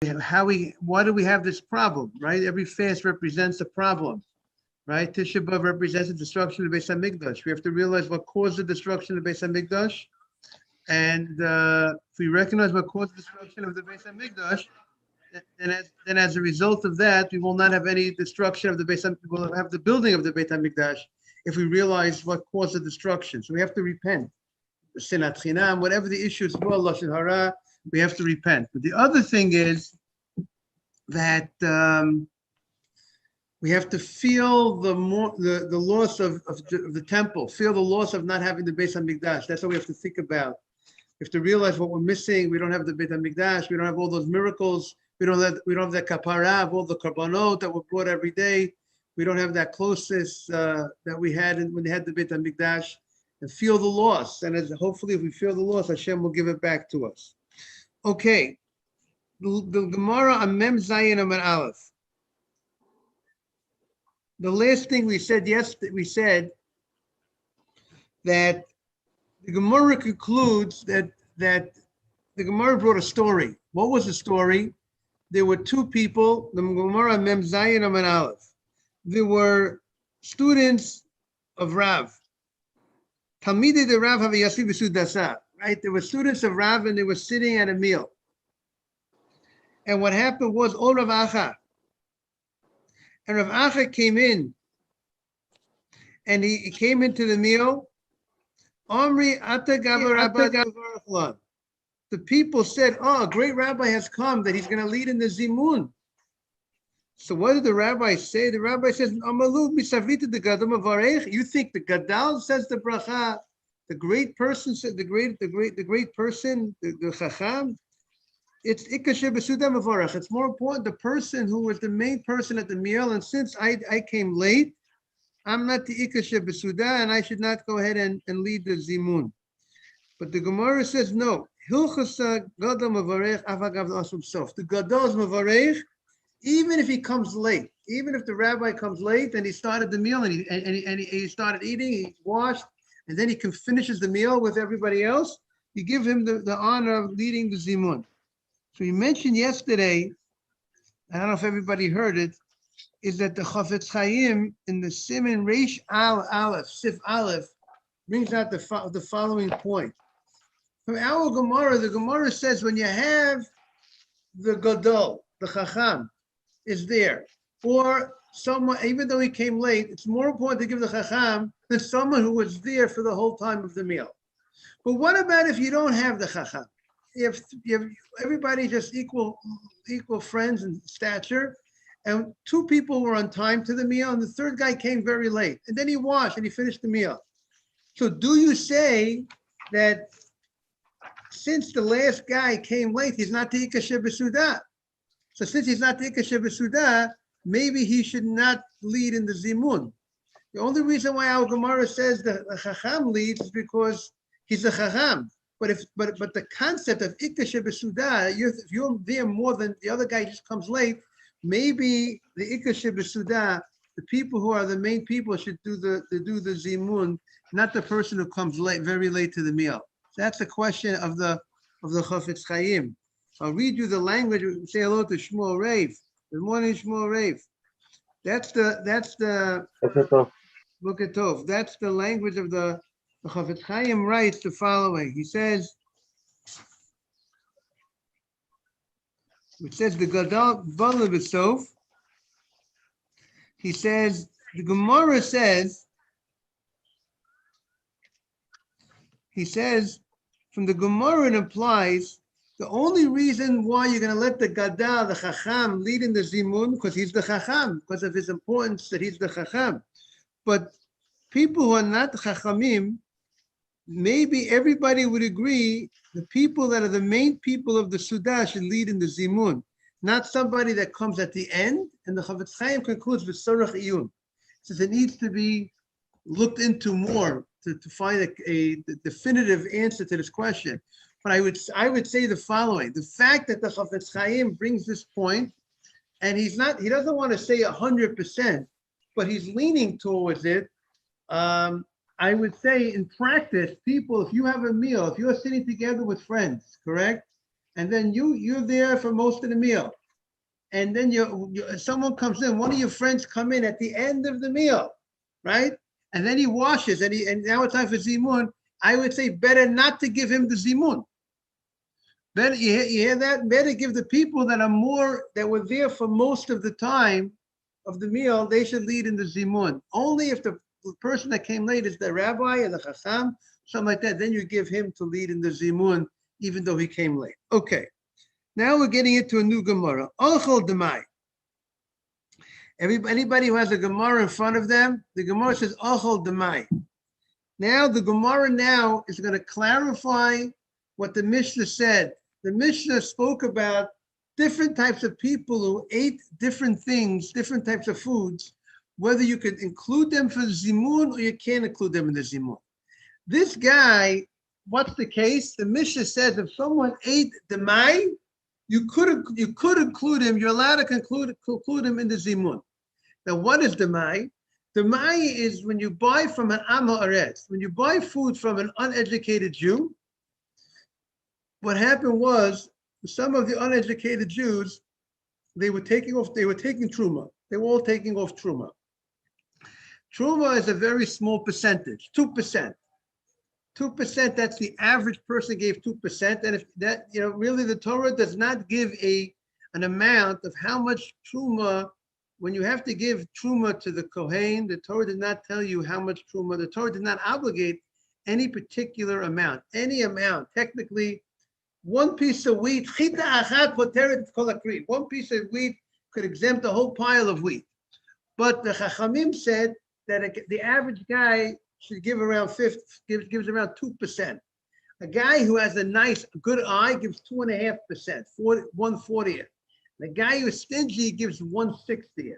why do we have this problem, right? Every fast represents a problem, right? Tisha B'Av represents the destruction of the Beis Hamikdash. We have to realize what caused the destruction of the Beis Hamikdash, and if we recognize what caused the destruction of the Beis Hamikdash, then as a result of that, we will not have any destruction of the Beis Hamikdash. We'll have the building of the Beit Hamikdash if we realize what caused the destruction. So we have to repent. Sinat Chinam, whatever the issues were, Lashon Hara, we have to repent. But the other thing is that we have to feel the loss of the temple, feel the loss of not having the Beit Hamikdash. That's what we have to think about. We have to realize what we're missing. We don't have the Beit Hamikdash. We don't have all those miracles. We don't have that kapara of all the karbanot that were brought every day. We don't have that closeness that we had when they had the Beit Hamikdash. And feel the loss. And hopefully, if we feel the loss, Hashem will give it back to us. Okay. The Gemara on Mem Zayin Amar Aleph. The last thing we said yesterday, we said that the Gemara concludes that the Gemara brought a story. What was the story? There were two people, the Gemara Mem Zayin Amar Aleph. There were students of Rav. Talmidei de Rav Havayasi V'Sudasa. Right? There were students of Rav and they were sitting at a meal. And what happened was, Rav Acha. And Rav Acha came in. And he came into the meal. Omri Ata Gabar Rabba. The people said, a great rabbi has come that he's going to lead in the Zimun. So what did the rabbi say? The rabbi says, Amalu misavita the gadol mavarech. You think the gadol says the bracha, the great person said the great person, the chacham. It's ikashe besuda mavarech. It's more important the person who was the main person at the meal. And since I came late, I'm not the ikashe besuda, and I should not go ahead and lead the zimun. But the Gemara says no. Hilchasa gadol mavarech avagav asum sof. The gadol's mavarech. Even if he comes late, even if the rabbi comes late and he started the meal and he started eating, he washed, and then he finishes the meal with everybody else, you give him the honor of leading the zimun. So you mentioned yesterday, I don't know if everybody heard it, is that the Chafetz Chaim in the Siman Reish Aleph, Sif Aleph, brings out the following point. From our Gemara, the Gemara says when you have the Gadol, the Chacham, is there, or someone, even though he came late, it's more important to give the Chacham than someone who was there for the whole time of the meal. But what about if you don't have the Chacham? If you have everybody just equal friends in stature, and two people were on time to the meal, and the third guy came very late, and then he washed and he finished the meal. So do you say that since the last guy came late, he's not the Ikashe B'Sudah? So since he's not the Ikashe B'Sudah, maybe he should not lead in the Zimun. The only reason why our Gemara says that the Chacham leads is because he's a Chacham. But the concept of Ikashe B'Sudah, if you're there more than the other guy just comes late, maybe the Ikashe B'Sudah, the people who are the main people should do the Zimun, not the person who comes late, very late to the meal. So that's the question of the Chafetz Chaim. I'll read you the language. Say hello to Shmuel Rav. Good morning, Shmuel Rav. That's the look at Tov. That's the language of the Chafetz Chaim writes the following. He says, the Gadol Bala B'Sof. He says, the Gemara says, from the Gemara it implies the only reason why you're going to let the Gadol, the Chacham, lead in the Zimun, because he's the Chacham, because of his importance that he's the Chacham. But people who are not Chachamim, maybe everybody would agree the people that are the main people of the Sudah should lead in the Zimun, not somebody that comes at the end. And the Chafetz Chaim concludes with Sorach Iyun. Says it needs to be looked into more to find a definitive answer to this question. But I would say the following: the fact that the Chafetz Chaim brings this point, and he doesn't want to say 100%, but he's leaning towards it. I would say in practice, people, if you have a meal, if you're sitting together with friends, correct? and then you're there for most of the meal, and then someone comes in, one of your friends come in at the end of the meal, right? And then he washes, and now it's time for zimun. I would say better not to give him the zimun. Better, you hear that? Better give the people that were there for most of the time of the meal, they should lead in the zimun. Only if the person that came late is the rabbi or the chacham, something like that, then you give him to lead in the zimun, even though he came late. Okay, now we're getting into a new Gemara. Ochel demai. Anybody who has a Gemara in front of them, the Gemara says Ochel demai. Now the Gemara now is going to clarify what the Mishnah said. The Mishnah spoke about different types of people who ate different things, different types of foods, whether you could include them for zimun or you can't include them in the zimun. This guy, what's the case? The Mishnah says if someone ate demai, you could include him. You're allowed to include him in the zimun. Now, what is demai? Demai is when you buy from an am ha'aretz. When you buy food from an uneducated Jew, what happened was some of the uneducated Jews, they were taking truma. They were all taking off truma. Truma is a very small percentage, 2%. 2%, that's the average person gave 2%. And if that, really the Torah does not give an amount of how much truma, when you have to give truma to the Kohen, the Torah did not tell you how much truma. The Torah did not obligate any particular amount, technically. One piece of wheat, one piece of wheat could exempt a whole pile of wheat. But the Chachamim said that the average guy should give around gives around 2%. A guy who has a nice, good eye gives 2.5%, 1/40th. The guy who's stingy gives 1/60th.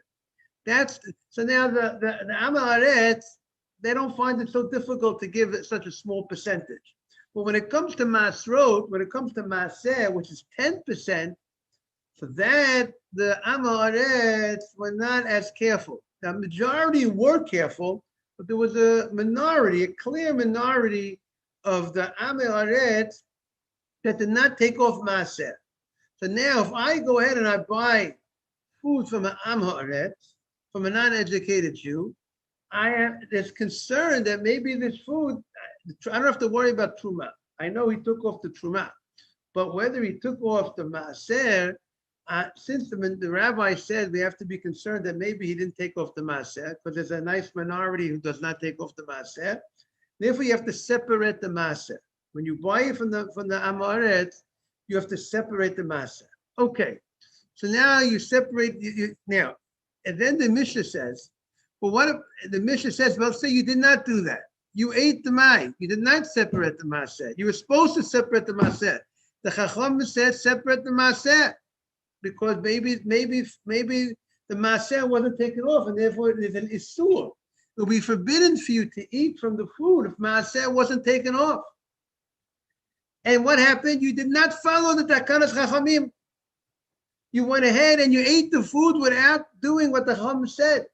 So now the Am Haaretz, they don't find it so difficult to give such a small percentage. But when it comes to Masrot, when it comes to Maser, which is 10%, for that, the Am Haaretz were not as careful. The majority were careful, but there was a clear minority of the Am Haaretz that did not take off Maser. So now if I go ahead and I buy food from an Am Haaretz, from a non-educated Jew, there's concern that maybe this food, I don't have to worry about Truma. I know he took off the Truma, but whether he took off the Maaser, since the rabbi said we have to be concerned that maybe he didn't take off the Maaser, because there's a nice minority who does not take off the Maaser. Therefore, you have to separate the Maaser. When you buy it from the Am Haaretz, you have to separate the Maaser. Okay, so now you separate, now, and then the Mishnah says, well, what if the Mishnah says, well, say you did not do that. You ate the mai. You did not separate the maaser. You were supposed to separate the maaser. The Chacham said separate the maaser because maybe the maaser wasn't taken off, and therefore there's an isur. It will be forbidden for you to eat from the food if maaser wasn't taken off. And what happened? You did not follow the takanas Chachamim. You went ahead and you ate the food without doing what the Chacham said.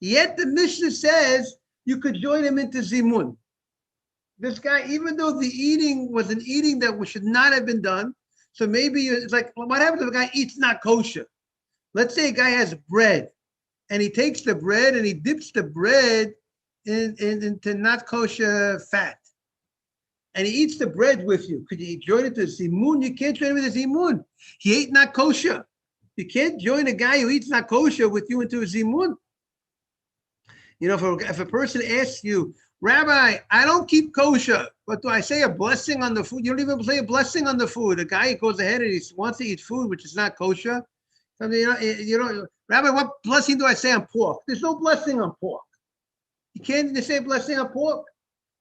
Yet the Mishnah says you could join him into zimun. This guy, even though the eating was an eating that should not have been done, so maybe it's like, what happens if a guy eats not kosher? Let's say a guy has bread, and he takes the bread and he dips the bread into not kosher fat, and he eats the bread with you. Could you join it to zimun? You can't join him into zimun. He ate not kosher. You can't join a guy who eats not kosher with you into a zimun. If a person asks you, Rabbi, I don't keep kosher, but do I say a blessing on the food? You don't even say a blessing on the food. A guy goes ahead and he wants to eat food which is not kosher. Rabbi, what blessing do I say on pork? There's no blessing on pork. You can't say blessing on pork.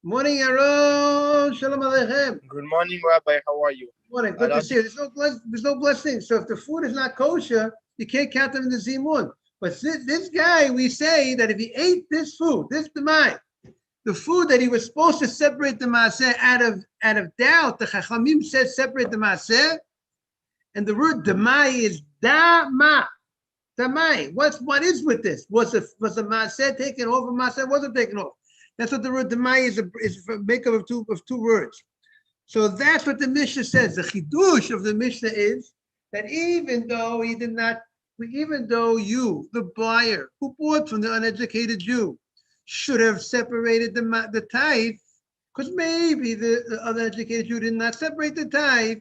Morning, Yaron. Shalom Aleichem. Good morning, Rabbi. How are you? Morning. Good to see you. There's no blessing. So if the food is not kosher, you can't count them in the zimun. But this guy, we say that if he ate this food, the food that he was supposed to separate the maaser out of doubt, the Chachamim says separate the maaser, and the word demai is dama. Demai. What is with this? Was the maaser taken off or maaser wasn't taken off? That's what the word demai is a makeup of two words. So that's what the Mishnah says. The chidush of the Mishnah is that even though you, the buyer who bought from the uneducated Jew, should have separated the tithe, because maybe the uneducated Jew did not separate the tithe.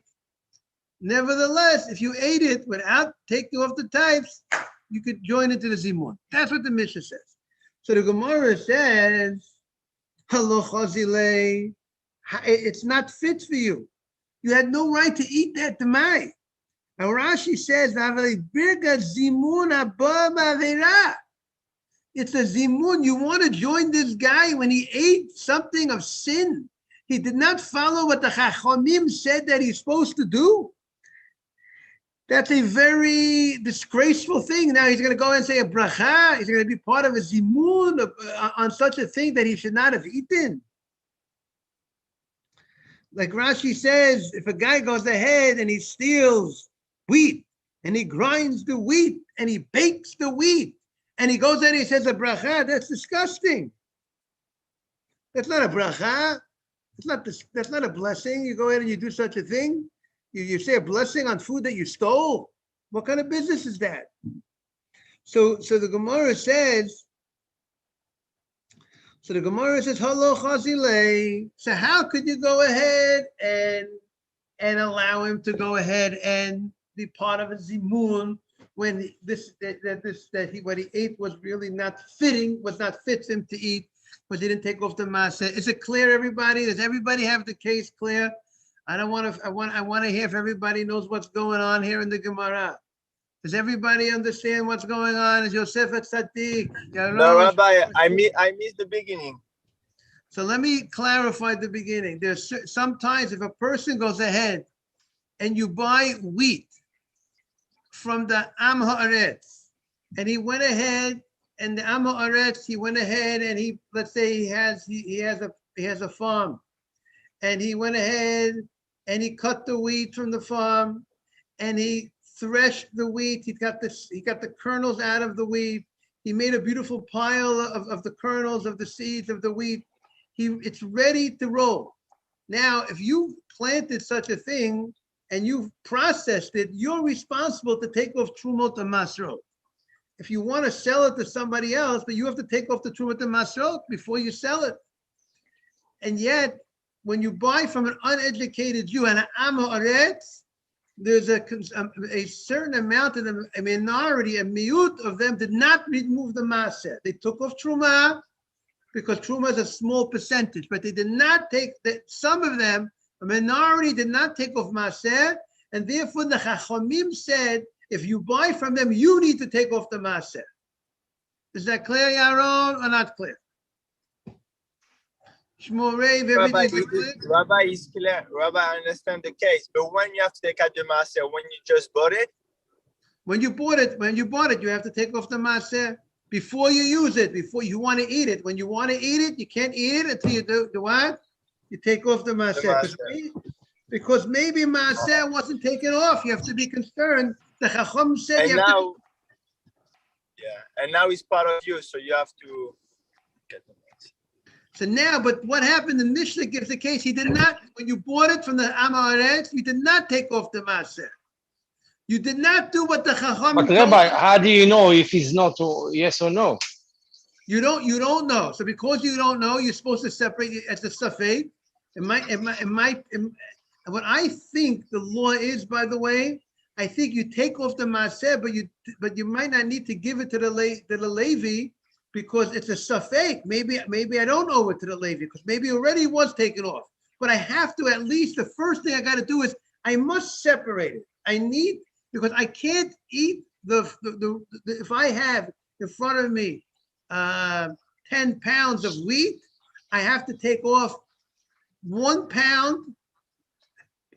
Nevertheless, if you ate it without taking off the tithes, you could join into the zimun. That's what the Mishnah says. So the Gemara says, "Halochazile, it's not fit for you. You had no right to eat that demai." Now Rashi says, "Birga zimun haba ma'avera." It's a zimun. You want to join this guy when he ate something of sin. He did not follow what the Chachamim said that he's supposed to do. That's a very disgraceful thing. Now he's going to go and say a bracha. He's going to be part of a zimun on such a thing that he should not have eaten. Like Rashi says, if a guy goes ahead and he steals wheat and he grinds the wheat and he bakes the wheat and he goes in and he says a bracha, that's disgusting. That's not a bracha. That's not a blessing. You go ahead and you do such a thing. You say a blessing on food that you stole. What kind of business is that? So the Gemara says, Halo chazile. So how could you go ahead and allow him to go ahead and be part of a zimun when what he ate was really not fitting, was not fit for him to eat, because he didn't take off the maaseh? Is it clear, everybody? Does everybody have the case clear? I want to hear if everybody knows what's going on here in the Gemara. Does everybody understand what's going on? Is Yosef at Tzaddik? No, Rabbi, I missed the beginning. So let me clarify the beginning. There's sometimes if a person goes ahead and you buy wheat from the Am Haaretz, and he went ahead and the Am Haaretz, he went ahead and let's say he has a farm, and he went ahead and he cut the wheat from the farm and he threshed the wheat. He got the kernels out of the wheat. He made a beautiful pile of the kernels of the seeds of the wheat. It's ready to roll. Now, if you planted such a thing and you've processed it, you're responsible to take off Trumot and Masrot. If you want to sell it to somebody else, but you have to take off the Trumot and Masrot before you sell it. And yet, when you buy from an uneducated Jew, an Am Haaretz, there's a certain amount of them, a minority, a miut of them did not remove the maaseh. They took off truma because truma is a small percentage, but they did not take that. Some of them, a minority, did not take off maaseh, and therefore the Chachamim said, if you buy from them, you need to take off the maaseh. Is that clear, Yaron, or not clear? Rabbi, is clear. Rabbi, I understand the case, but when you have to take out the maaseh, when you just bought it? When you bought it, you have to take off the maaseh before you use it, before you want to eat it. When you want to eat it, you can't eat it until you do what? You take off the maaseh. Because maybe maaseh wasn't taken off. You have to be concerned. The Chacham said and now it's part of you, so you have to get the maaseh. So now, but what happened? The Mishnah gives the case. He did not, when you bought it from the Am Haaretz, you did not take off the maaseh. You did not do what the Chacham. But Rabbi, how do you know if he's not yes or no? You don't know. So because you don't know, you're supposed to separate it as a safed. What I think the law is, by the way, I think you take off the maaseh, but you might not need to give it to the Levi, because it's a safek. Maybe I don't owe it to the Levi because maybe already was taken off. But I have to, at least the first thing I got to do is I must separate it. Because I can't eat if I have in front of me 10 pounds of wheat, I have to take off 1 pound,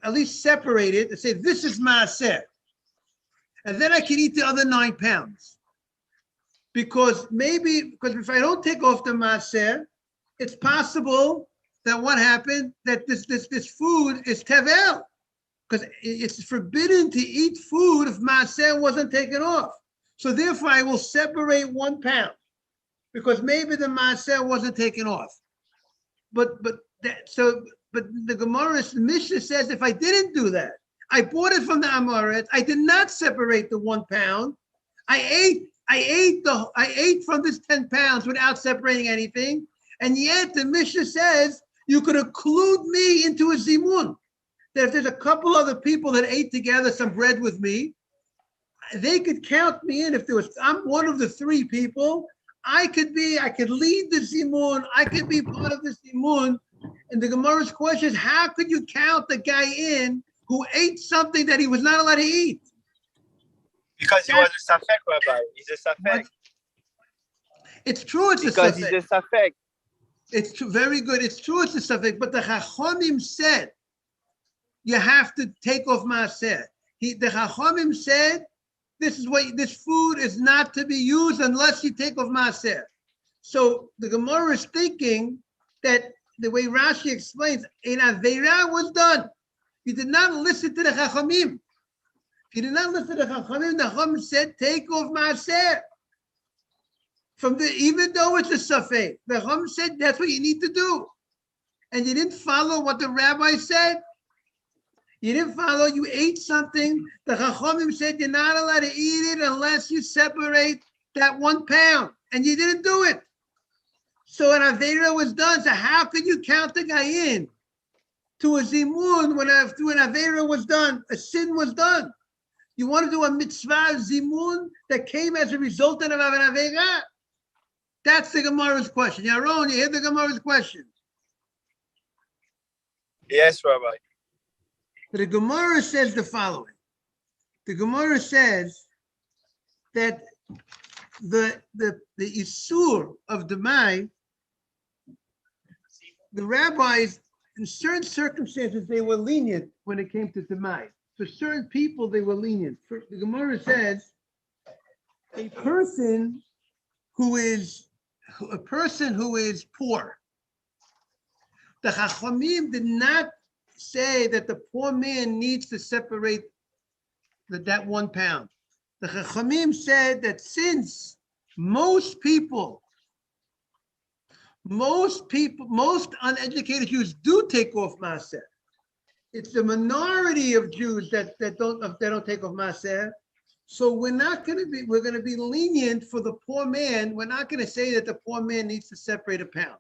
at least separate it and say, this is maaseh. And then I can eat the other 9 pounds. Because if I don't take off the maaseh, it's possible that what happened, that this food is tevel, because it's forbidden to eat food if maaseh wasn't taken off. So therefore, I will separate 1 pound, because maybe the maaseh wasn't taken off. But the Gemara, the Mishnah says, if I didn't do that, I bought it from the Amoret, I did not separate the 1 pound. I ate from this 10 pounds without separating anything. And yet the Mishnah says you could include me into a zimun. That if there's a couple other people that ate together some bread with me, they could count me in. If I'm one of the 3 people, I could lead the zimun. I could be part of the zimun. And the Gemara's question is, how could you count the guy in who ate something that he was not allowed to eat? Because he was a safek, Rabbi. He's a safek. It's true. It's because a safek. He's a safek. It's true, very good. It's true. It's a safek. But the Chachamim said you have to take off maaser. The Chachamim said this food is not to be used unless you take off maaser. So the Gemara is thinking that the way Rashi explains, an aveira was done. You did not listen to the Chachamim. If you did not listen to the Chachamim said, take off maaser. Even though it's a safek, the Chachamim said that's what you need to do. And you didn't follow what the rabbi said. You didn't follow, you ate something. The Chachamim said you're not allowed to eat it unless you separate that 1 pound. And you didn't do it. So an Aveira was done. So how could you count the guy in to a zimun when an Aveira was done? A sin was done. You want to do a mitzvah zimun that came as a result of an Aveira? That's the Gemara's question. Yaron, you hear the Gemara's question? Yes, Rabbi. The Gemara says the following. The Gemara says that the Isur of Demai, the rabbis, in certain circumstances, they were lenient when it came to Demai. For certain people, they were lenient. The Gemara says a person who is poor. The Chachamim did not say that the poor man needs to separate that 1 pound. The Chachamim said that since most uneducated Jews do take off maaser, it's the minority of Jews that don't take off maaser. So we're going to be lenient for the poor man. We're not going to say that the poor man needs to separate a pound.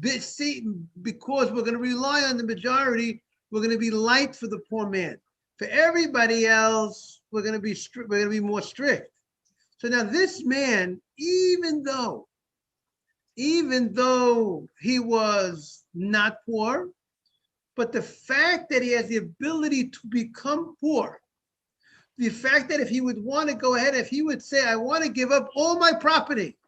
Because we're going to rely on the majority, we're going to be light for the poor man. For everybody else, we're going to be more strict. So now this man, even though he was not poor, but the fact that he has the ability to become poor, the fact that if he would want to go ahead, if he would say, I want to give up all my property,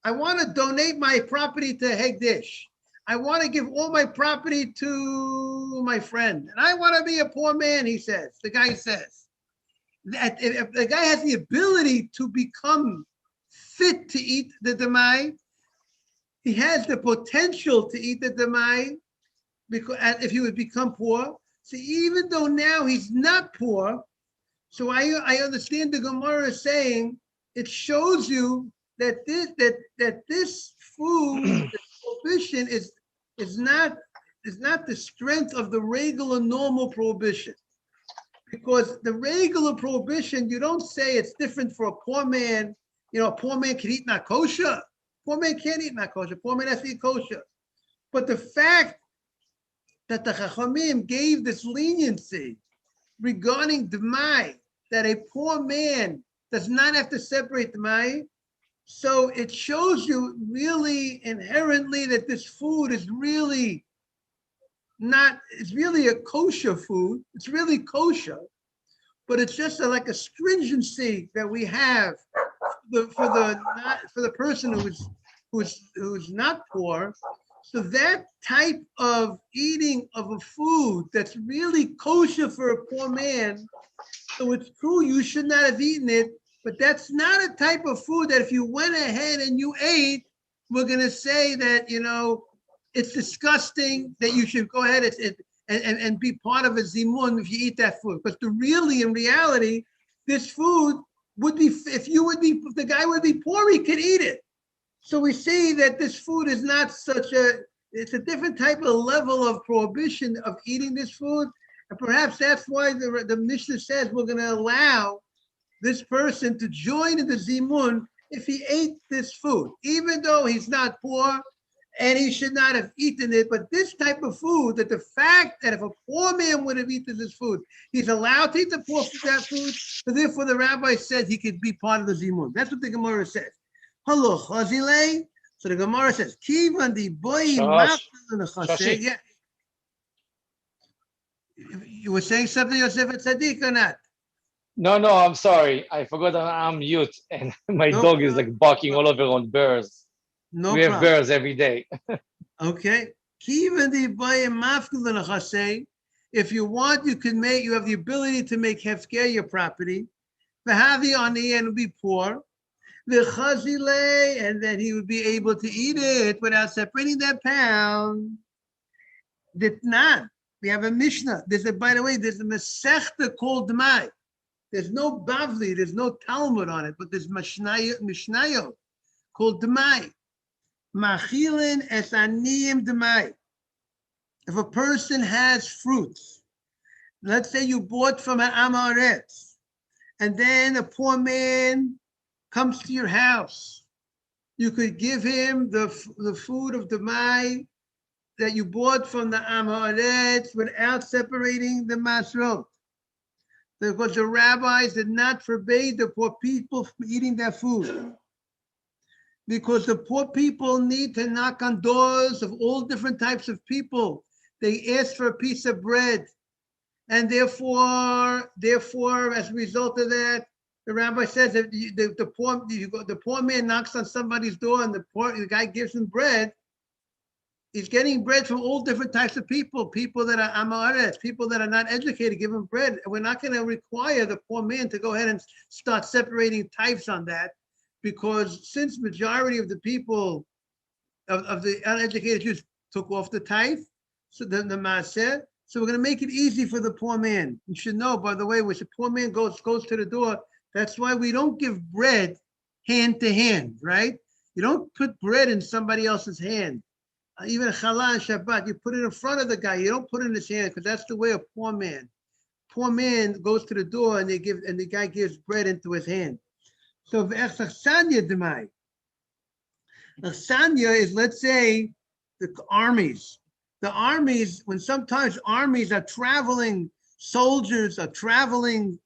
I want to donate my property to Hegdish, I want to give all my property to my friend, and I want to be a poor man, the guy says. That if the guy has the ability to become fit to eat the demai, he has the potential to eat the demai, because if he would become poor. So even though now he's not poor, so I understand the Gemara is saying it shows you that this food, the prohibition is not the strength of the regular normal prohibition. Because the regular prohibition, you don't say it's different for a poor man. A poor man can eat not kosher. Poor man can't eat not kosher. Poor man has to eat kosher. But the fact that the Chachamim gave this leniency regarding Demai, that a poor man does not have to separate Demai, so it shows you really inherently that this food is really it's really a kosher food. It's really kosher, but it's just like a stringency that we have for the person who's not poor. So that type of eating of a food that's really kosher for a poor man, so it's true you should not have eaten it, but that's not a type of food that if you went ahead and you ate, we're going to say that, it's disgusting that you should go ahead and be part of a zimun if you eat that food. Because in reality, this food would be, if the guy would be poor, he could eat it. So we see that this food is not such a, It's a different type of level of prohibition of eating this food. And perhaps that's why the Mishnah says we're going to allow this person to join in the Zimun if he ate this food, even though he's not poor and he should not have eaten it. But this type of food, that the fact that if a poor man would have eaten this food, he's allowed to eat that food. So therefore, the rabbi said he could be part of the Zimun. That's what the Gemara says. Hello, Chazile. So the Gemara says, Kivan di boy. Yeah. You were saying something, Yosef Tzaddik, or not? No, I'm sorry. I forgot I'm mute, and my dog is like barking all over on bears. We have bears every day. Okay. If you want, you can make. You have the ability to make hefker your property. The havi on the end will be poor. The chazile, and then he would be able to eat it without separating that pound. Did not. We have a Mishnah. By the way, there's a Masechta called Dmai. There's no Bavli, there's no Talmud on it, but there's Mishnayot called Dmai. Machilin es aniyim Dmai. If a person has fruits, let's say you bought from an Amaretz, and then a poor man comes to your house, you could give him the food of Dmai that you bought from the Amaretz without separating the Masrot. Because the rabbis did not forbade the poor people from eating their food. Because the poor people need to knock on doors of all different types of people. They ask for a piece of bread. And therefore, as a result of that, the rabbi says that the poor man knocks on somebody's door and the guy gives him bread. He's getting bread from all different types of people that are amaretz, people that are not educated, give him bread. And we're not going to require the poor man to go ahead and start separating types on that, because since majority of the people, of the uneducated Jews took off the tithe, so the maaser, so we're going to make it easy for the poor man. You should know, by the way, when the poor man goes to the door, that's why we don't give bread hand to hand, right? You don't put bread in somebody else's hand. Even challah and Shabbat, you put it in front of the guy. You don't put it in his hand, because that's the way a poor man. Poor man goes to the door and the guy gives bread into his hand. So v'echsanya demai. Achsanya is, let's say, the armies. The armies, when sometimes armies are traveling, soldiers are traveling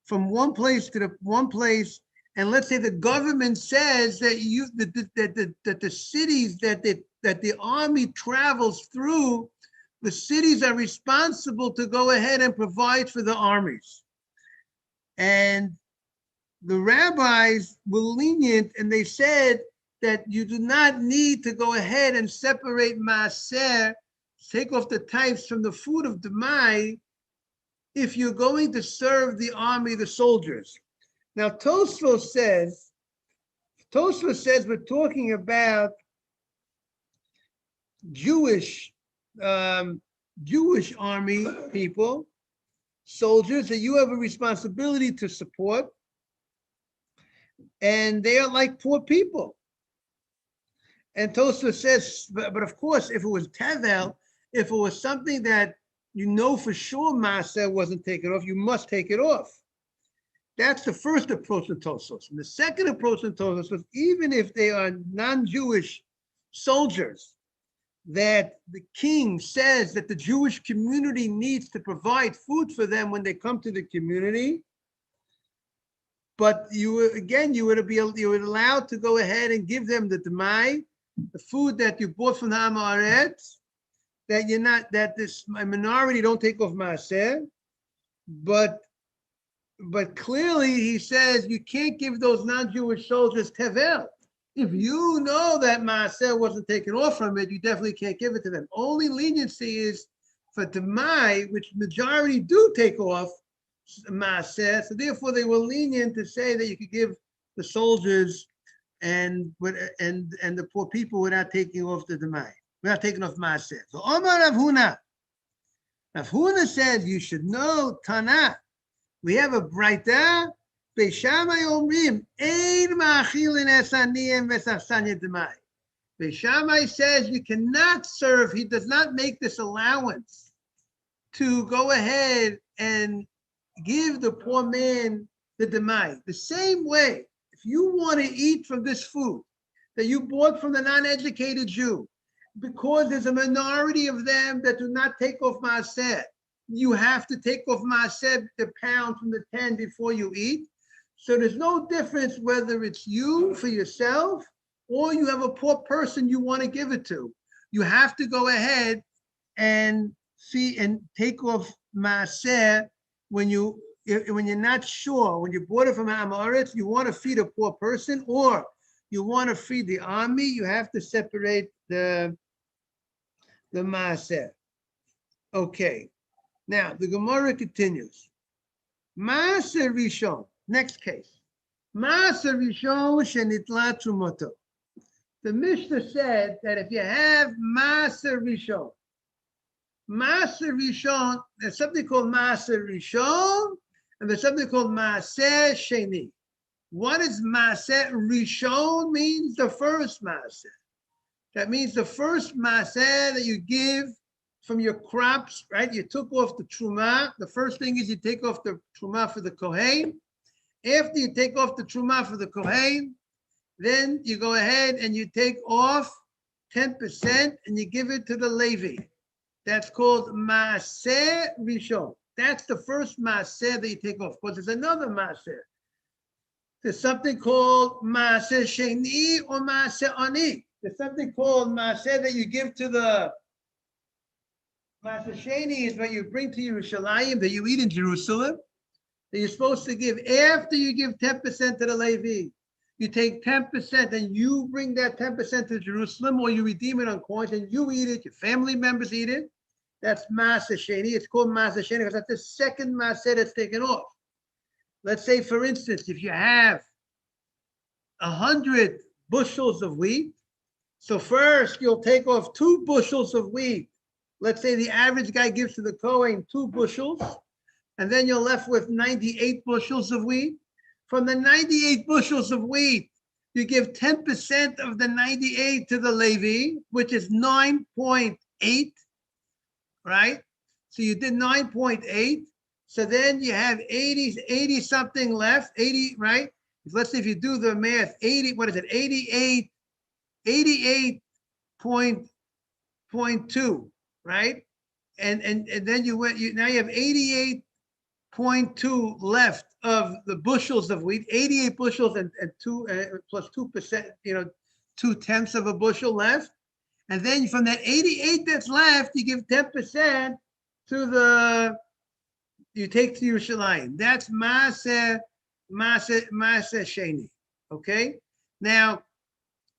from one place to one place, and let's say the government says that the cities that the army travels through, the cities are responsible to go ahead and provide for the armies. And the rabbis were lenient, and they said that you do not need to go ahead and separate maaser, take off the types from the food of Demai, if you're going to serve the army, the soldiers. Now, Tosfos says we're talking about Jewish army people, soldiers that you have a responsibility to support, and they are like poor people. And Tosfos says, but of course, if it was Tevel, if it was something that you know for sure Maaser wasn't taken off, you must take it off. That's the first approach to Tosfos. And the second approach to Tosfos was, even if they are non-Jewish soldiers, that the king says that the Jewish community needs to provide food for them when they come to the community. But you would allowed to go ahead and give them the demai, the food that you bought from the Amaretz, that this minority don't take off maaser, but clearly he says you can't give those non-Jewish soldiers tevel. If you know that maaser wasn't taken off from it, you definitely can't give it to them. Only leniency is for demai, which majority do take off maaser, so therefore they were lenient to say that you could give the soldiers and the poor people without taking off the demai, without taking off maaser. So Omar Rav Huna said you should know Tana. We have a Braita. Beishamai Omrim Ein Ma'achilin Es Aniyim V'Sachsanya Demai. Beis Shammai says you cannot serve. He does not make this allowance to go ahead and give the poor man the demai. The same way, if you want to eat from this food that you bought from the non-educated Jew, because there's a minority of them that do not take off maaser, you have to take off maaser, the pound from the 10 before you eat. So there's no difference whether it's you for yourself or you have a poor person you want to give it to. You have to go ahead and see and take off maaser when you're not sure. When you bought it from Amaretz, you want to feed a poor person or you want to feed the army, you have to separate the maaser. Okay. Now the Gemara continues. Maaser Rishon. Next case. Maaser Rishon shenitla trumoto. The Mishnah said that if you have Maaser Rishon, there's something called Maaser Rishon, and there's something called Maaser Sheni. What is Maaser Rishon? Means the first Maaser. That means the first Maaser that you give from your crops, right? You took off the Truma. The first thing is you take off the Truma for the Kohen. After you take off the Truma for the Kohen, then you go ahead and you take off 10% and you give it to the Levi. That's called Maaser Rishon. That's the first Maaser that you take off. Because there's another Maaser. There's something called Maaser Sheni or Maaser Ani. There's something called Maaser that you give to the Maaser Sheni is what you bring to Yerushalayim, that you eat in Jerusalem, that you're supposed to give after you give 10% to the Levi. You take 10% and you bring that 10% to Jerusalem, or you redeem it on coins and you eat it, your family members eat it. That's Maaser Sheni. It's called Maaser Sheni because that's the second Maaser that's taken off. Let's say, for instance, if you have 100 bushels of wheat, so first you'll take off 2 bushels of wheat. Let's say the average guy gives to the Kohen 2 bushels, and then you're left with 98 bushels of wheat. From the 98 bushels of wheat, you give 10% of the 98 to the Levi, which is 9.8, right? So you did 9.8. So then you have 80 something left, 80, right? Let's say if you do the math, 80, what is it? 88.2, right? And then now you have 88.2 left of the bushels of wheat, 88 bushels and 2 plus 2%, 2/10 of a bushel left. And then from that 88 that's left, you give 10% to you take to Yerushalayim. That's Maaser Sheni. Okay? Now,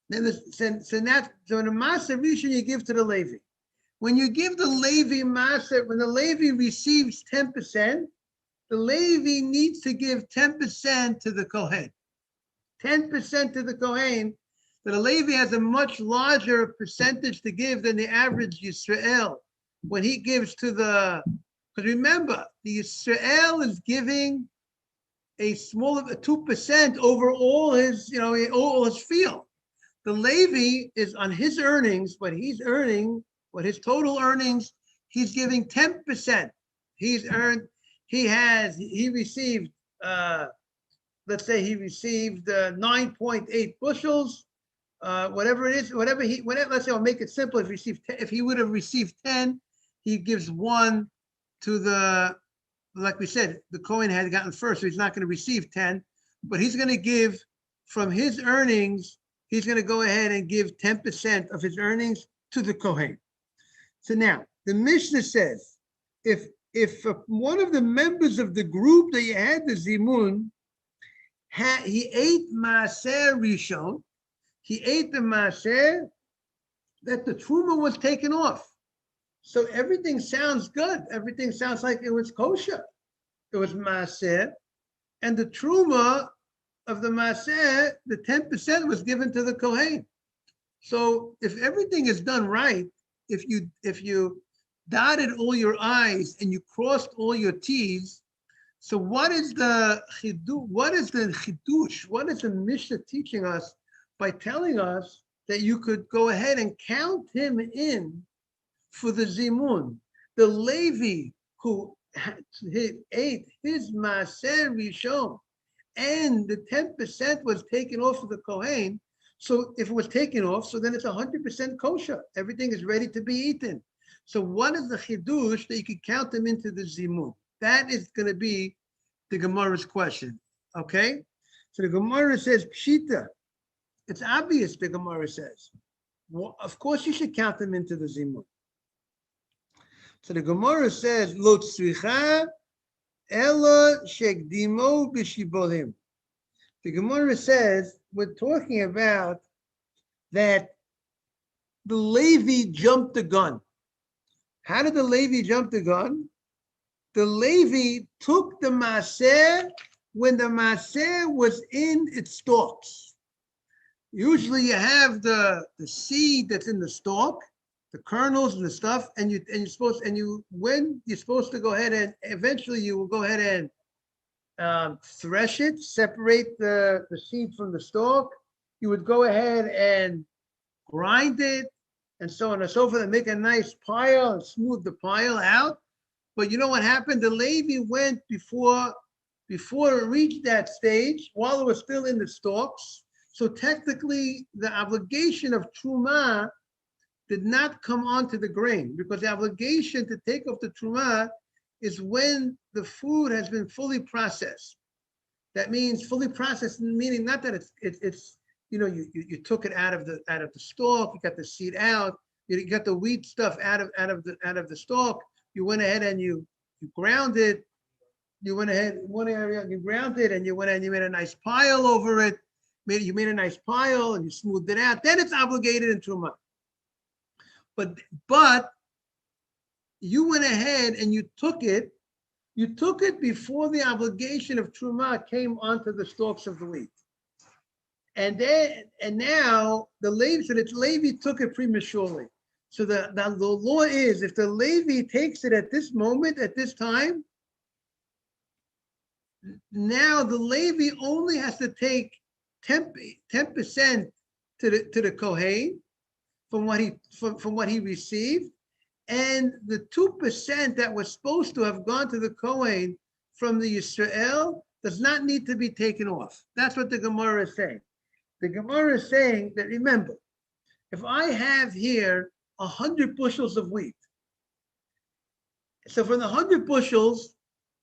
then so in the Maaser Rishon you give to the Levi. When you give the Levi Maaser, when the Levi receives 10%, the Levi needs to give 10% to the Kohen. 10% to the Kohen. So the Levi has a much larger percentage to give than the average Yisrael when he gives to because remember, the Yisrael is giving a smaller 2% over all his, all his field. The Levi is on his earnings, what he's earning, what his total earnings, he's giving 10%. He received, let's say he received 9.8 bushels, whatever it is, let's say I'll make it simple. If he would have received 10, he gives 1 to like we said, the Kohen had gotten first, so he's not going to receive 10, but he's going to give from his earnings, he's going to go ahead and give 10% of his earnings to the Kohen. So now, the Mishnah says, if one of the members of the group that you had, the Zimun, he ate Maaser Rishon, he ate the Maaser, that the Truma was taken off. So everything sounds good. Everything sounds like it was kosher. It was Maaser. And the Truma of the Maaser, the 10% was given to the Kohen. So if everything is done right, if you dotted all your I's and you crossed all your T's, so what is the chidush? What is the Mishnah teaching us by telling us that you could go ahead and count him in for the zimun. The Levi who ate his maaser rishon, and the 10% was taken off of the Kohen. So if it was taken off, so then it's 100% kosher. Everything is ready to be eaten. So what is the chidush that you could count them into the zimun? That is going to be the Gemara's question. Okay? So the Gemara says, Pshita. It's obvious, the Gemara says. Well, of course, you should count them into the zimun. So the Gemara says, Lo tzricha ela shekdimo b'shibolim. The Gemara says, we're talking about that the Levi jumped the gun. How did the Levi jump the gun? The Levi took the maaser when the maaser was in its stalks. Usually you have the seed that's in the stalk, the kernels and the stuff, when you're supposed to go ahead and eventually you will go ahead and thresh it, separate the seed from the stalk. You would go ahead and grind it and so on and so forth and make a nice pile and smooth the pile out. But you know what happened? The Levi went before it reached that stage while it was still in the stalks. So technically the obligation of Trumah did not come onto the grain, because the obligation to take off the Trumah is when the food has been fully processed. That means fully processed, meaning not that it's you took it out of the stalk, you got the seed out, you got the wheat stuff out of the stalk. You went ahead and you ground it. You went ahead one area, you ground it, and you went ahead and you made a nice pile over it. You made a nice pile and you smoothed it out. Then it's obligated in Trumah. But you went ahead and you took it before the obligation of Trumah came onto the stalks of the wheat. And now the Levi took it prematurely. So the law is, if the Levi takes it at this moment, at this time, now the Levi only has to take 10% to the Kohen from what he received, and the 2% that was supposed to have gone to the Kohen from the Yisrael does not need to be taken off. That's what the Gemara is saying. The Gemara is saying that, remember, if I have here 100 bushels of wheat, so from the 100 bushels,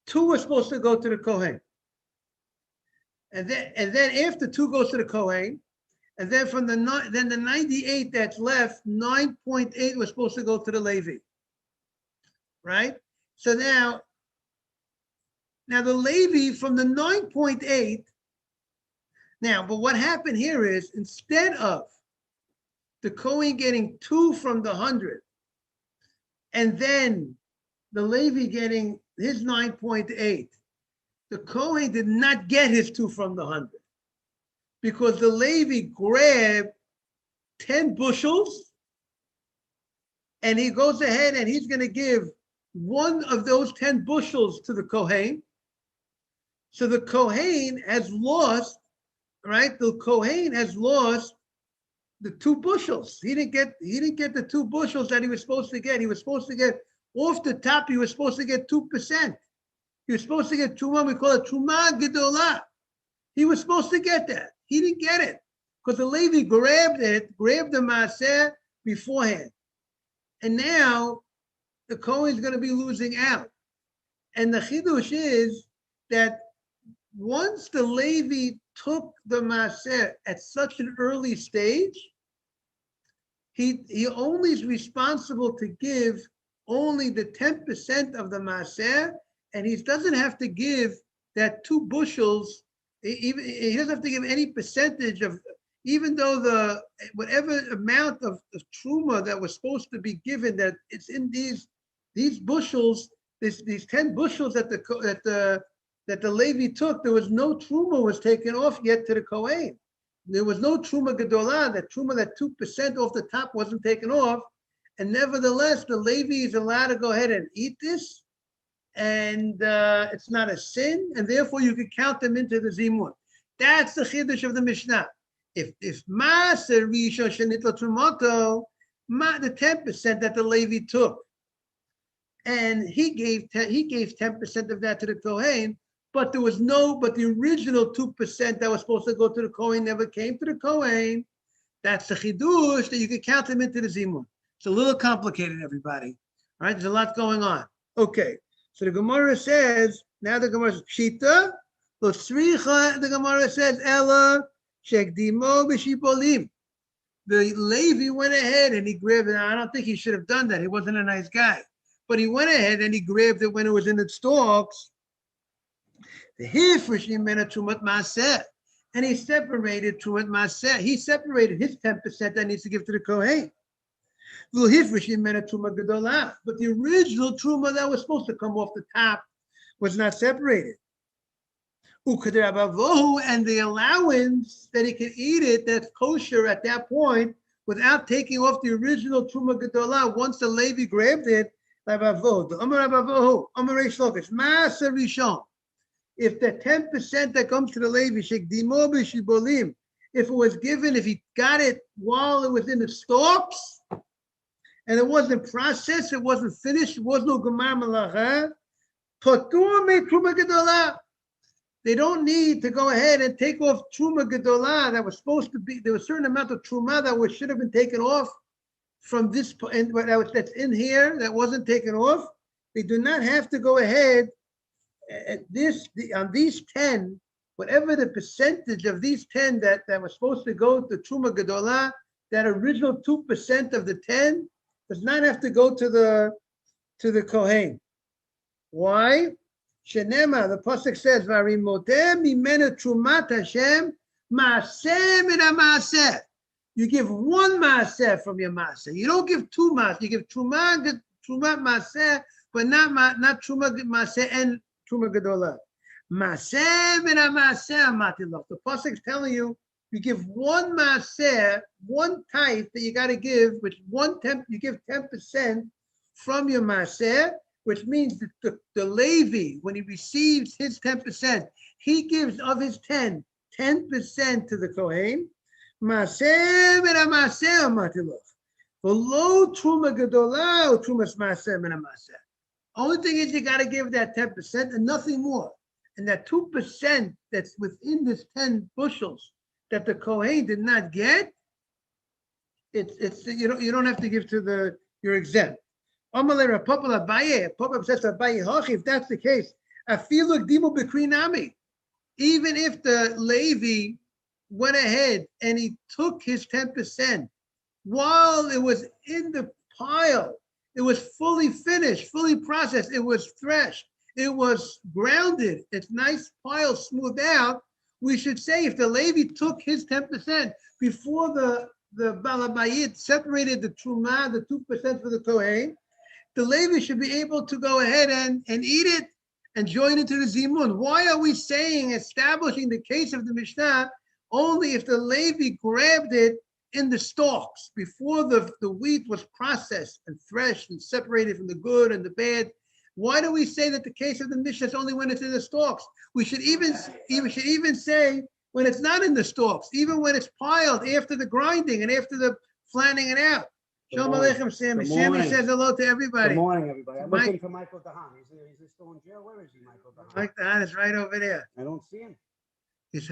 2 are supposed to go to the Kohen. And then after 2 goes to the Kohen, and then from the 98 that's left, 9.8 was supposed to go to the Levi, right? So now the Levi from the 9.8. Now, but what happened here is, instead of the Kohen getting 2 from the 100, and then the Levi getting his 9.8, the Kohen did not get his 2 from the 100, because the Levi grabbed 10 bushels, and he goes ahead and he's going to give one of those 10 bushels to the Kohen. So the Kohen has lost, right? The Kohen has lost the 2 bushels. He didn't get the 2 bushels that he was supposed to get. He was supposed to get off the top. He was supposed to get 2%. He was supposed to get Trumah. We call it Trumah Gedolah. He was supposed to get that. He didn't get it because the Levi grabbed the maaser beforehand, and now the Kohen is going to be losing out. And the chidush is that once the Levi took the maaser at such an early stage, he only is responsible to give only the 10% of the maaser, and he doesn't have to give that 2 bushels. He doesn't have to give any percentage of, even though whatever amount of truma that was supposed to be given, that it's in these bushels, these 10 bushels that the Levi took, there was no truma was taken off yet to the Kohen. There was no truma gedolah, that 2% off the top wasn't taken off, and nevertheless the Levi is allowed to go ahead and eat this, and it's not a sin, and therefore you can count them into the zimun. That's the chiddush of the Mishnah. if Maaser Rishon Shenitla Trumoto, the 10% that the Levi took, and he gave 10% of that to the Kohen, but the original 2% that was supposed to go to the Kohen never came to the Kohen. That's the chidush that you can count them into the zimun. It's a little complicated, everybody. All right, there's a lot going on. Okay, so the Gemara says, now the Gemara says, Pshita, the Gemara says, Ella, Shekdimo b'shibolim. The Levi went ahead and he grabbed it. I don't think he should have done that. He wasn't a nice guy. But he went ahead and he grabbed it when it was in the stalks. The Hifrish Yimena Trumat Maseh. And he separated Trumat Maseh. He separated his 10% that needs to give to the Kohen. But the original Truma that was supposed to come off the top was not separated. And the allowance that he could eat it, that's kosher at that point, without taking off the original Truma Gedolah, once the Levi grabbed it, if the 10% that comes to the Levi, if it was given, if he got it while it was in the stalks, and it wasn't processed, it wasn't finished, it was no Gemar Malacha, they don't need to go ahead and take off Truma Gedolah that was supposed to be, there was a certain amount of Truma that should have been taken off from this, and that's in here, that wasn't taken off. They do not have to go ahead at on these 10, whatever the percentage of these 10 that was supposed to go to Truma Gedolah, that original 2% of the 10 does not have to go to the Kohen. Why? Shenema, the pasuk says, "Varimoteh mimena trumat Hashem maaseh min hamaaseh." You give one maaseh from your maaseh. You don't give two maaseh. You give trumat maaseh, but not trumat maaseh and trumat gedolah. Maaseh min hamaaseh amatiloch. The pasuk is telling you, you give one maaseh, one tithe that you got to give, which you give 10% from your maaseh. Which means that the Levi, when he receives his 10%, he gives of his 10% to the Kohen. Maaseh min hamaaseh amatiloch. V'lo truma gedolah or trumas maaseh min hamaaseh. Only thing is you got to give that 10% and nothing more. And that 2% that's within this 10 bushels that the Kohen did not get, it's you don't have to give to you're exempt. If that's the case, even if the Levi went ahead and he took his 10% while it was in the pile, it was fully finished, fully processed, it was threshed, it was grounded, it's nice pile smoothed out, we should say if the Levi took his 10% before the Balabayit separated the Truma, the 2% for the Kohen, the Levi should be able to go ahead and eat it and join into the Zimun. Why are we establishing the case of the Mishnah only if the Levi grabbed it in the stalks before the wheat was processed and threshed and separated from the good and the bad? Why do we say that the case of the Mishnah is only when it's in the stalks? We should even say when it's not in the stalks, even when it's piled after the grinding and after the flattening it out. Shalom Aleichem, Sammy. Sammy says hello to everybody. Good morning, everybody. I'm looking for Michael Dahan. Is he still in jail? Where is he, Michael Dahan? Mike Dahan is right over there. I don't see him. He's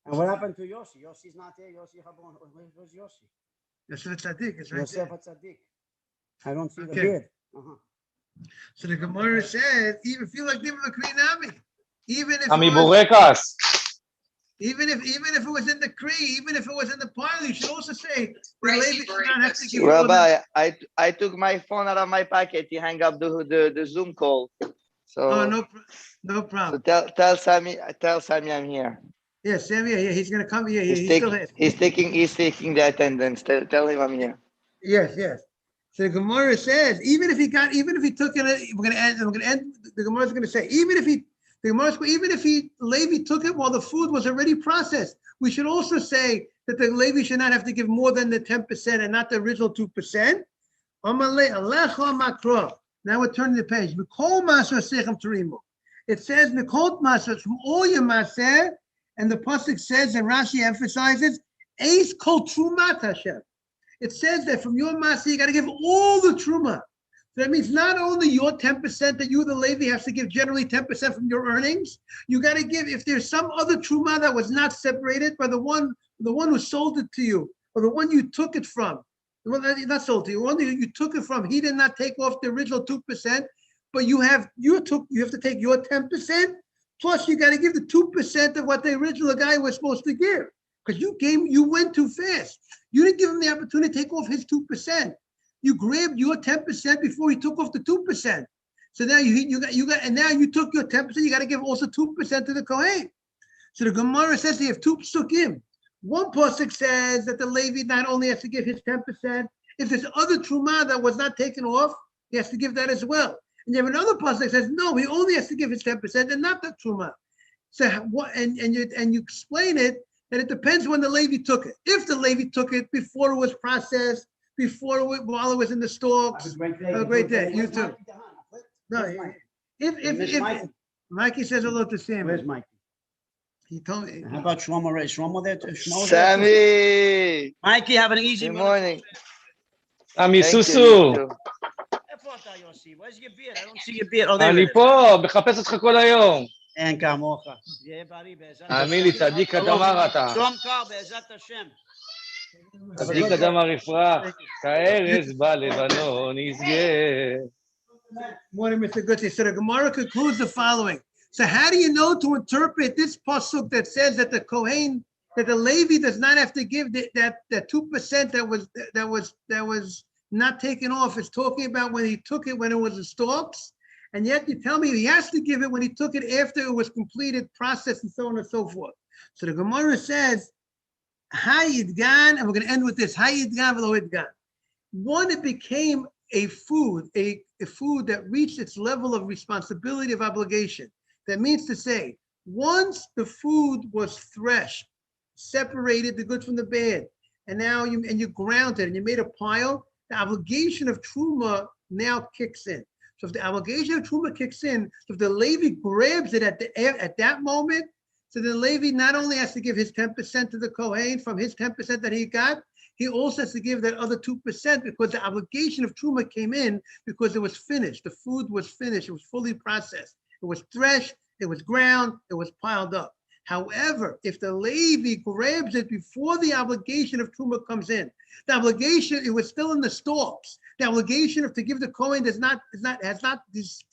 And what happened to Yossi? Yossi's not there. Yossi Chabon. Where's Yossi? Yosef Tzaddik is right Yosef there. Tzaddik. I don't see the Okay. beard. So the Gemara says, even feel like giving a Krinami, even if Ami Berachos. Even if it was in the Kree, even if it was in the pile, you should also say the Levi should not have to give. Rabbi, I took my phone out of my pocket. He hung up the Zoom call. So no problem. So tell Sammy I'm here. Yeah, Sammy, yeah, he's gonna come here. He's taking the attendance. Tell him I'm here. Yes. So the Gemara says, even if he took it, we're gonna end. The Gemara is gonna say, even if Levi took it while the food was already processed, we should also say that the Levi should not have to give more than the 10% and not the original 2%. Now we're turning the page. It says, from all your maser, and the pasuk says, and Rashi emphasizes, Eis kol trumat Hashem. It says that from your masa, you got to give all the truma. So that means not only your 10% that you, the Levi, has to give generally 10% from your earnings. You got to give, if there's some other truma that was not separated by the one who sold it to you, or the one you took it from, the one that not sold to you, the one that you took it from, he did not take off the original 2%, but you have to take your 10%, plus you got to give the 2% of what the original guy was supposed to give, because you went too fast. You didn't give him the opportunity to take off his 2%. You grabbed your 10% before he took off the 2%. So now you got, and now you took your 10%. You got to give also 2% to the Kohen. So the Gemara says they have two psukim. One pasuk says that the Levi not only has to give his 10%. If there's other truma that was not taken off, he has to give that as well. And you have another pasuk that says no, he only has to give his 10% and not the truma. So what? And you explain it that it depends when the Levi took it. If the Levi took it before it was processed, while it was in the stalks. Have a great day. You too. No, if Mikey says hello to Sammy. Where's Mikey? He told me. How about Shlomo? Is Shlomo there? Sammy, Mikey, have an easy good morning. עמי Thank you, סוסו, you too. איפה אתה, יוסי? Where's your beard? I don't see your beard. Oh, there אני it is. פה, מחפש אותך כל היום. אין כמוך. יהיה בריא בעזרת השם. האמין לי, צדיק אדמה אתה. שלום קר בעזרת השם. צדיק אדמה רפרח, כארז בלבנון יסגר. Morning, Mr. Guti. So the Gemara concludes the following. So how do you know to interpret this pasuk that says that the Kohen, that the Levi does not have to give that 2% that was not taken off? Is talking about when he took it when it was the stalks, and yet you tell me he has to give it when he took it after it was completed, processed, and so on and so forth. So the Gemara says, Hayidgan, and we're going to end with this, Hayidgan v'lo idgan. One, it became a food that reached its level of responsibility, of obligation. That means to say, once the food was threshed, separated the good from the bad, and now you ground it and you made a pile, the obligation of truma now kicks in. So if the obligation of truma kicks in, so if the Levi grabs it at that moment, so the Levi not only has to give his 10% to the Kohen from his 10% that he got, he also has to give that other 2% because the obligation of truma came in because it was finished. The food was finished. It was fully processed. It was threshed. It was ground. It was piled up. However, if the Levi grabs it before the obligation of truma comes in, the obligation, it was still in the stalks. The obligation of to give the Kohen has not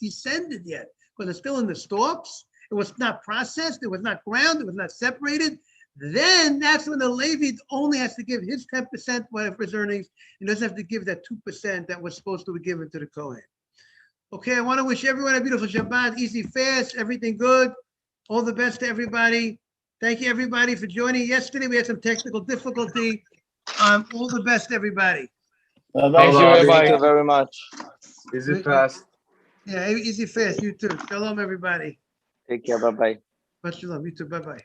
descended yet because it's still in the stalks. It was not processed. It was not ground. It was not separated. Then that's when the Levi only has to give his 10% whatever his earnings. He doesn't have to give that 2% that was supposed to be given to the Kohen. Okay, I want to wish everyone a beautiful Shabbat, easy fast, everything good. All the best to everybody. Thank you, everybody, for joining. Yesterday, we had some technical difficulty. All the best, everybody. Thank you, everybody. Thank you very much. Easy fast. Yeah, easy fast. You too. Shalom, everybody. Take care. Bye-bye. Shalom. You too. Bye-bye.